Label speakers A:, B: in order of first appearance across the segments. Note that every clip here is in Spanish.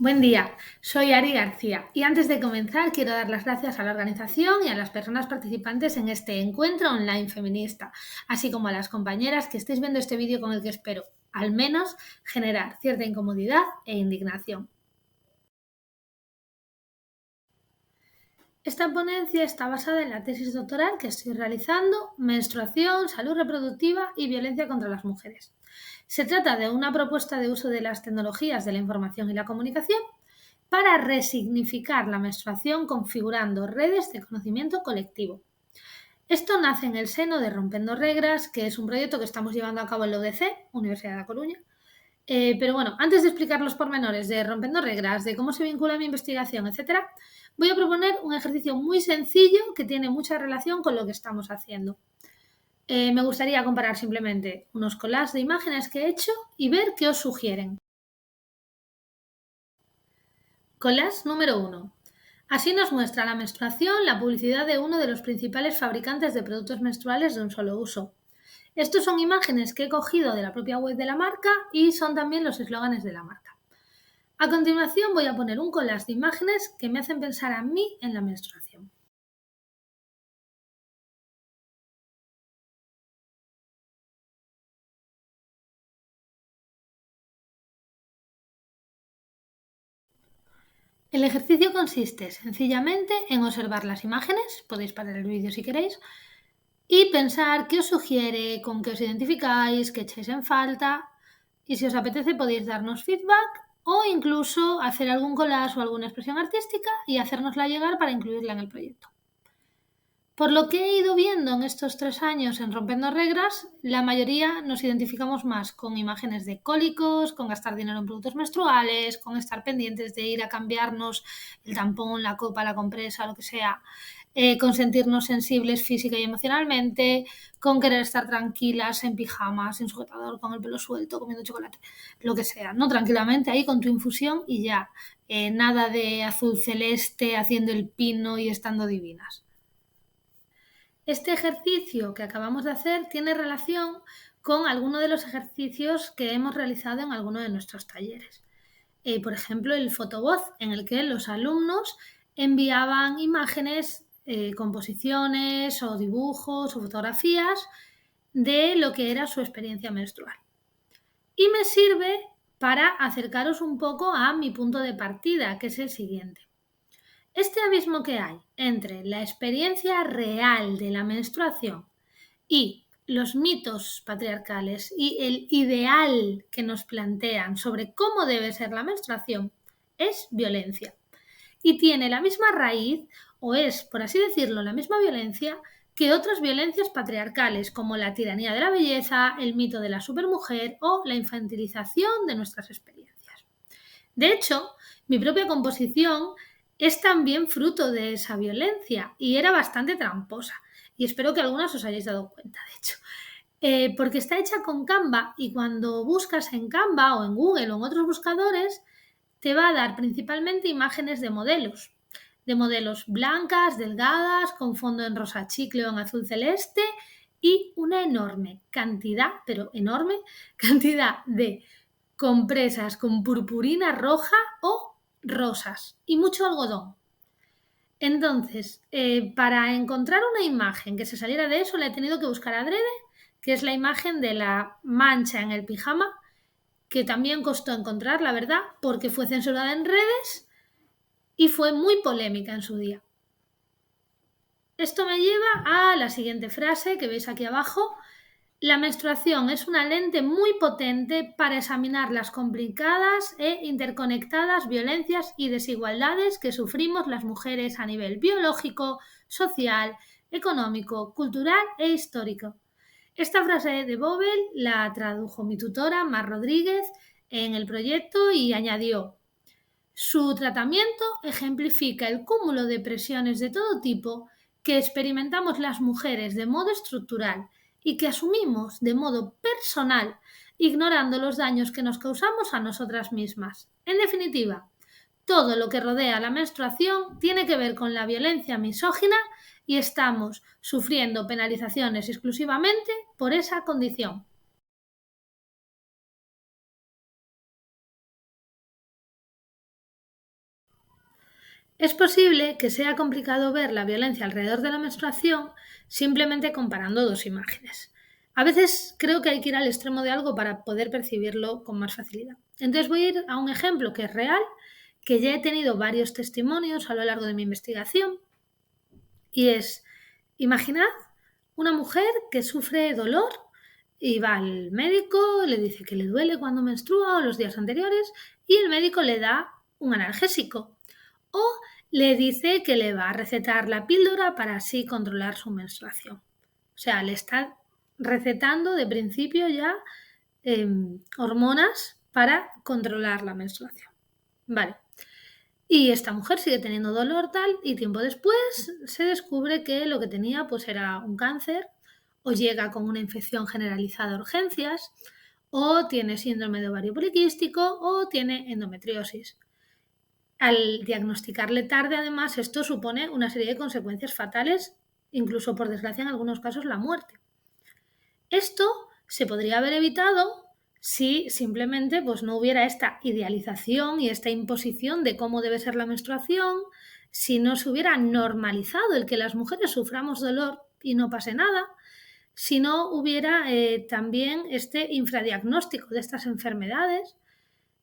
A: Buen día, soy Ari García y antes de comenzar quiero dar las gracias a la organización y a las personas participantes en este encuentro online feminista, así como a las compañeras que estáis viendo este vídeo con el que espero, al menos, generar cierta incomodidad e indignación. Esta ponencia está basada en la tesis doctoral que estoy realizando, Menstruación, Salud Reproductiva y Violencia contra las Mujeres. Se trata de una propuesta de uso de las tecnologías de la información y la comunicación para resignificar la menstruación configurando redes de conocimiento colectivo. Esto nace en el seno de Rompendo Regras, que es un proyecto que estamos llevando a cabo en la UDC, Universidad de La Coruña. Pero bueno, antes de explicar los pormenores de Rompendo Regras, de cómo se vincula mi investigación, etc., voy a proponer un ejercicio muy sencillo que tiene mucha relación con lo que estamos haciendo. Me gustaría comparar simplemente unos collages de imágenes que he hecho y ver qué os sugieren. Collage número 1. Así nos muestra la menstruación la publicidad de uno de los principales fabricantes de productos menstruales de un solo uso. Estos son imágenes que he cogido de la propia web de la marca y son también los eslóganes de la marca. A continuación voy a poner un collage de imágenes que me hacen pensar a mí en la menstruación. El ejercicio consiste sencillamente en observar las imágenes, podéis parar el vídeo si queréis, y pensar qué os sugiere, con qué os identificáis, qué echáis en falta, y si os apetece podéis darnos feedback o incluso hacer algún collage o alguna expresión artística y hacérnosla llegar para incluirla en el proyecto. Por lo que he ido viendo en estos 3 años en Rompendo Regras, la mayoría nos identificamos más con imágenes de cólicos, con gastar dinero en productos menstruales, con estar pendientes de ir a cambiarnos el tampón, la copa, la compresa, lo que sea, con sentirnos sensibles física y emocionalmente, con querer estar tranquilas en pijama, sin sujetador, con el pelo suelto, comiendo chocolate, lo que sea, ¿no? Tranquilamente ahí con tu infusión y ya. Nada de azul celeste haciendo el pino y estando divinas. Este ejercicio que acabamos de hacer tiene relación con alguno de los ejercicios que hemos realizado en alguno de nuestros talleres. Por ejemplo, el fotovoz, en el que los alumnos enviaban imágenes, composiciones o dibujos o fotografías de lo que era su experiencia menstrual. Y me sirve para acercaros un poco a mi punto de partida, que es el siguiente. Este abismo que hay entre la experiencia real de la menstruación y los mitos patriarcales y el ideal que nos plantean sobre cómo debe ser la menstruación es violencia. Y tiene la misma raíz, o es, por así decirlo, la misma violencia que otras violencias patriarcales, como la tiranía de la belleza, el mito de la supermujer o la infantilización de nuestras experiencias. De hecho, mi propia composición es también fruto de esa violencia y era bastante tramposa. Y espero que algunas os hayáis dado cuenta, de hecho. Porque está hecha con Canva y cuando buscas en Canva o en Google o en otros buscadores, te va a dar principalmente imágenes de modelos blancas, delgadas, con fondo en rosa chicle o en azul celeste y una enorme cantidad, pero enorme cantidad de compresas con purpurina roja o rosas y mucho algodón. Entonces, para encontrar una imagen que se saliera de eso, la he tenido que buscar adrede, que es la imagen de la mancha en el pijama, que también costó encontrar, la verdad, porque fue censurada en redes y fue muy polémica en su día. Esto me lleva a la siguiente frase que veis aquí abajo. La menstruación es una lente muy potente para examinar las complicadas e interconectadas violencias y desigualdades que sufrimos las mujeres a nivel biológico, social, económico, cultural e histórico. Esta frase de Bobel la tradujo mi tutora, Mar Rodríguez, en el proyecto y añadió: su tratamiento ejemplifica el cúmulo de presiones de todo tipo que experimentamos las mujeres de modo estructural y que asumimos de modo personal, ignorando los daños que nos causamos a nosotras mismas. En definitiva, todo lo que rodea la menstruación tiene que ver con la violencia misógina y estamos sufriendo penalizaciones exclusivamente por esa condición. Es posible que sea complicado ver la violencia alrededor de la menstruación simplemente comparando dos imágenes. A veces creo que hay que ir al extremo de algo para poder percibirlo con más facilidad. Entonces voy a ir a un ejemplo que es real, que ya he tenido varios testimonios a lo largo de mi investigación, y es, imaginad una mujer que sufre dolor y va al médico, le dice que le duele cuando menstrua o los días anteriores, y el médico le da un analgésico. O le dice que le va a recetar la píldora para así controlar su menstruación. O sea, le está recetando de principio ya hormonas para controlar la menstruación. Vale. Y esta mujer sigue teniendo dolor tal y tiempo después se descubre que lo que tenía pues era un cáncer o llega con una infección generalizada a urgencias o tiene síndrome de ovario poliquístico o tiene endometriosis. Al diagnosticarle tarde, además, esto supone una serie de consecuencias fatales, incluso por desgracia en algunos casos la muerte. Esto se podría haber evitado si simplemente pues, no hubiera esta idealización y esta imposición de cómo debe ser la menstruación, si no se hubiera normalizado el que las mujeres suframos dolor y no pase nada, si no hubiera también este infradiagnóstico de estas enfermedades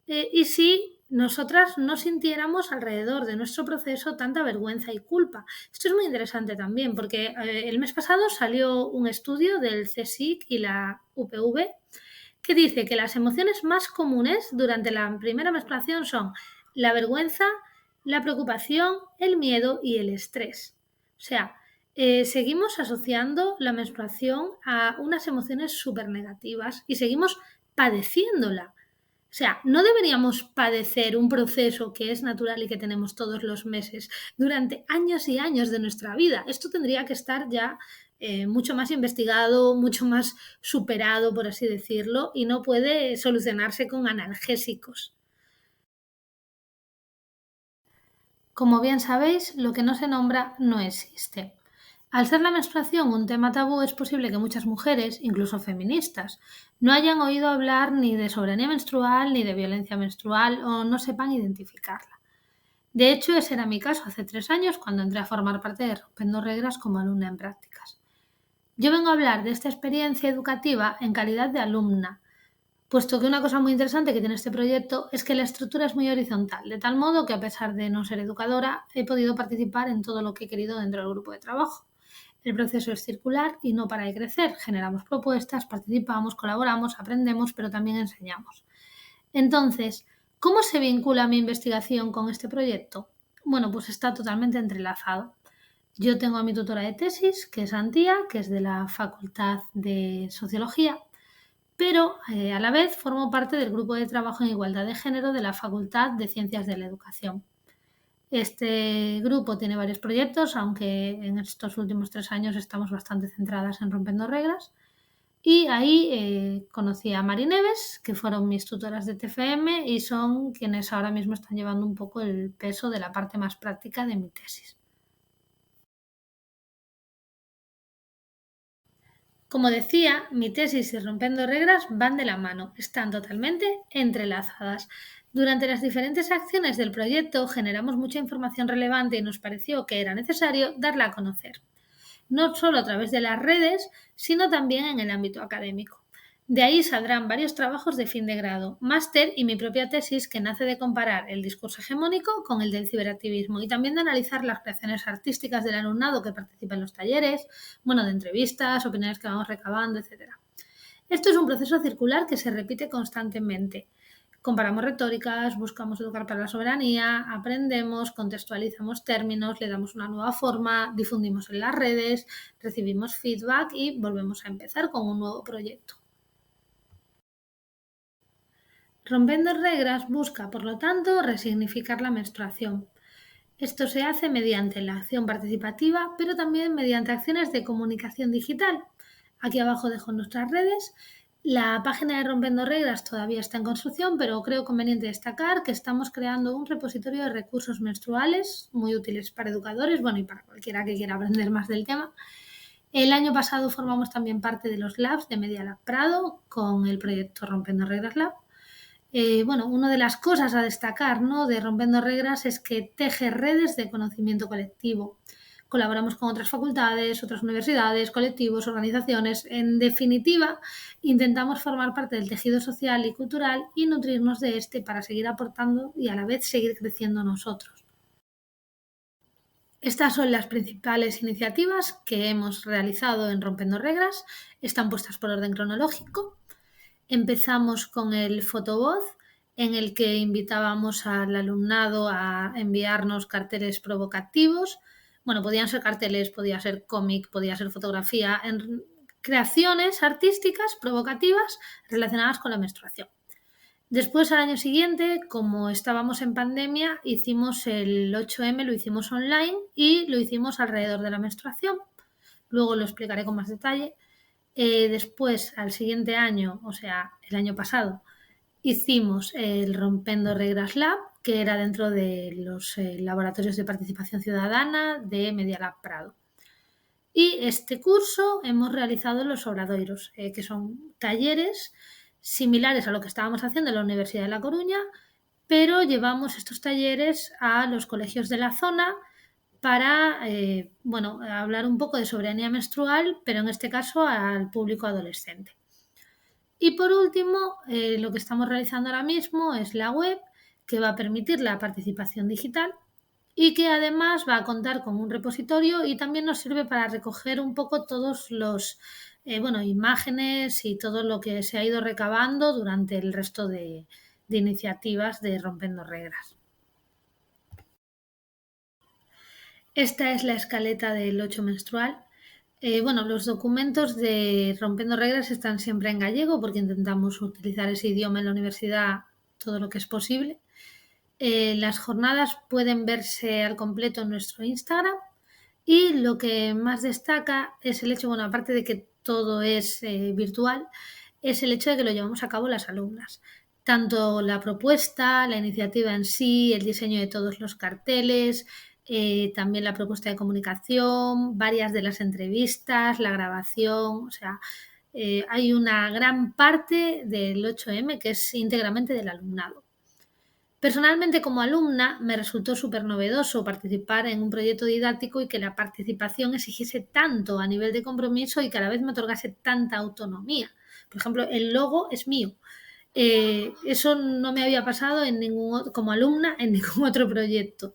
A: y si nosotras no sintiéramos alrededor de nuestro proceso tanta vergüenza y culpa. Esto es muy interesante también porque el mes pasado salió un estudio del CSIC y la UPV que dice que las emociones más comunes durante la primera menstruación son la vergüenza, la preocupación, el miedo y el estrés. O sea, seguimos asociando la menstruación a unas emociones súper negativas y seguimos padeciéndola. O sea, no deberíamos padecer un proceso que es natural y que tenemos todos los meses durante años y años de nuestra vida. Esto tendría que estar ya mucho más investigado, mucho más superado, por así decirlo, y no puede solucionarse con analgésicos. Como bien sabéis, lo que no se nombra no existe. Al ser la menstruación un tema tabú, es posible que muchas mujeres, incluso feministas, no hayan oído hablar ni de soberanía menstrual ni de violencia menstrual o no sepan identificarla. De hecho, ese era mi caso hace 3 años cuando entré a formar parte de Rompiendo Reglas como alumna en prácticas. Yo vengo a hablar de esta experiencia educativa en calidad de alumna, puesto que una cosa muy interesante que tiene este proyecto es que la estructura es muy horizontal, de tal modo que a pesar de no ser educadora, he podido participar en todo lo que he querido dentro del grupo de trabajo. El proceso es circular y no para de crecer. Generamos propuestas, participamos, colaboramos, aprendemos, pero también enseñamos. Entonces, ¿cómo se vincula mi investigación con este proyecto? Bueno, pues está totalmente entrelazado. Yo tengo a mi tutora de tesis, que es Antía, que es de la Facultad de Sociología, pero a la vez formo parte del grupo de trabajo en igualdad de género de la Facultad de Ciencias de la Educación. Este grupo tiene varios proyectos, aunque en estos últimos 3 años estamos bastante centradas en Rompiendo Reglas. Y ahí conocí a Mari Neves, que fueron mis tutoras de TFM y son quienes ahora mismo están llevando un poco el peso de la parte más práctica de mi tesis. Como decía, mi tesis y Rompiendo Reglas van de la mano, están totalmente entrelazadas. Durante las diferentes acciones del proyecto generamos mucha información relevante y nos pareció que era necesario darla a conocer, no solo a través de las redes, sino también en el ámbito académico. De ahí saldrán varios trabajos de fin de grado, máster y mi propia tesis que nace de comparar el discurso hegemónico con el del ciberactivismo y también de analizar las creaciones artísticas del alumnado que participa en los talleres, bueno, de entrevistas, opiniones que vamos recabando, etc. Esto es un proceso circular que se repite constantemente. Comparamos retóricas, buscamos educar para la soberanía, aprendemos, contextualizamos términos, le damos una nueva forma, difundimos en las redes, recibimos feedback y volvemos a empezar con un nuevo proyecto. Rompiendo Reglas busca, por lo tanto, resignificar la menstruación. Esto se hace mediante la acción participativa, pero también mediante acciones de comunicación digital. Aquí abajo dejo nuestras redes. La página de Rompiendo Reglas todavía está en construcción, pero creo conveniente destacar que estamos creando un repositorio de recursos menstruales muy útiles para educadores, bueno, y para cualquiera que quiera aprender más del tema. El año pasado formamos también parte de los labs de Media Lab Prado con el proyecto Rompiendo Reglas Lab. Bueno, una de las cosas a destacar, ¿no?, de Rompiendo Reglas es que teje redes de conocimiento colectivo. Colaboramos con otras facultades, otras universidades, colectivos, organizaciones. En definitiva, intentamos formar parte del tejido social y cultural y nutrirnos de este para seguir aportando y a la vez seguir creciendo nosotros. Estas son las principales iniciativas que hemos realizado en Rompiendo Reglas. Están puestas por orden cronológico. Empezamos con el fotovoz, en el que invitábamos al alumnado a enviarnos carteles provocativos. Bueno, podían ser carteles, podía ser cómic, podía ser fotografía, en creaciones artísticas provocativas relacionadas con la menstruación. Después, al año siguiente, como estábamos en pandemia, hicimos el 8M, lo hicimos online y lo hicimos alrededor de la menstruación. Luego lo explicaré con más detalle. Después, al siguiente año, o sea, el año pasado, hicimos el Rompendo Reglas Lab, que era dentro de los laboratorios de participación ciudadana de Media Lab Prado. Y este curso hemos realizado los obradoiros, que son talleres similares a lo que estábamos haciendo en la Universidad de La Coruña, pero llevamos estos talleres a los colegios de la zona para hablar un poco de soberanía menstrual, pero en este caso al público adolescente. Y por último, lo que estamos realizando ahora mismo es la web, que va a permitir la participación digital y que además va a contar con un repositorio y también nos sirve para recoger un poco todos los imágenes y todo lo que se ha ido recabando durante el resto de iniciativas de Rompiendo Reglas. Esta es la escaleta del 8 menstrual. Los documentos de Rompiendo Reglas están siempre en gallego porque intentamos utilizar ese idioma en la universidad todo lo que es posible. Las jornadas pueden verse al completo en nuestro Instagram y lo que más destaca es el hecho, aparte de que todo es virtual, es el hecho de que lo llevamos a cabo las alumnas. Tanto la propuesta, la iniciativa en sí, el diseño de todos los carteles, también la propuesta de comunicación, varias de las entrevistas, la grabación, hay una gran parte del 8M que es íntegramente del alumnado. Personalmente, como alumna, me resultó súper novedoso participar en un proyecto didáctico y que la participación exigiese tanto a nivel de compromiso y que a la vez me otorgase tanta autonomía. Por ejemplo, el logo es mío. Eso no me había pasado como alumna en ningún otro proyecto.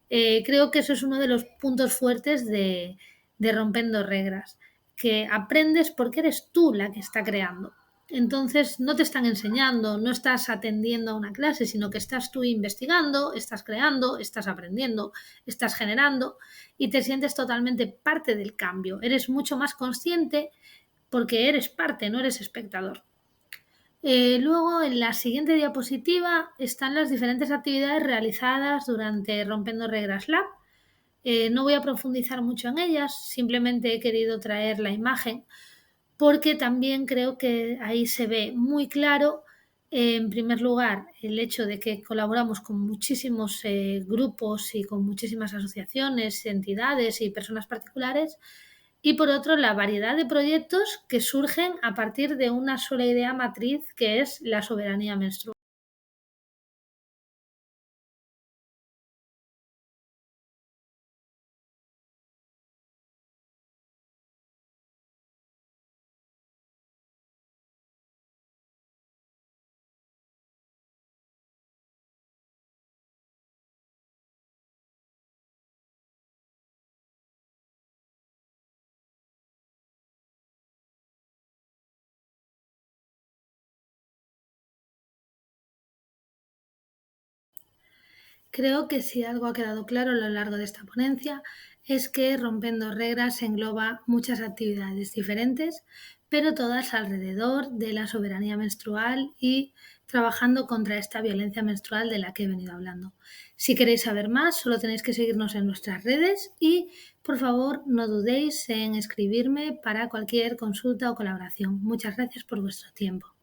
A: Creo que eso es uno de los puntos fuertes de Rompiendo Reglas, que aprendes porque eres tú la que está creando. Entonces no te están enseñando, no estás atendiendo a una clase, sino que estás tú investigando, estás creando, estás aprendiendo, estás generando y te sientes totalmente parte del cambio. Eres mucho más consciente porque eres parte, no eres espectador. Luego, en la siguiente diapositiva están las diferentes actividades realizadas durante Rompiendo Reglas Lab. No voy a profundizar mucho en ellas, simplemente he querido traer la imagen porque también creo que ahí se ve muy claro, en primer lugar, el hecho de que colaboramos con muchísimos grupos y con muchísimas asociaciones, entidades y personas particulares, y por otro, la variedad de proyectos que surgen a partir de una sola idea matriz que es la soberanía menstrual. Creo que si algo ha quedado claro a lo largo de esta ponencia es que Rompiendo Reglas engloba muchas actividades diferentes, pero todas alrededor de la soberanía menstrual y trabajando contra esta violencia menstrual de la que he venido hablando. Si queréis saber más, solo tenéis que seguirnos en nuestras redes y, por favor, no dudéis en escribirme para cualquier consulta o colaboración. Muchas gracias por vuestro tiempo.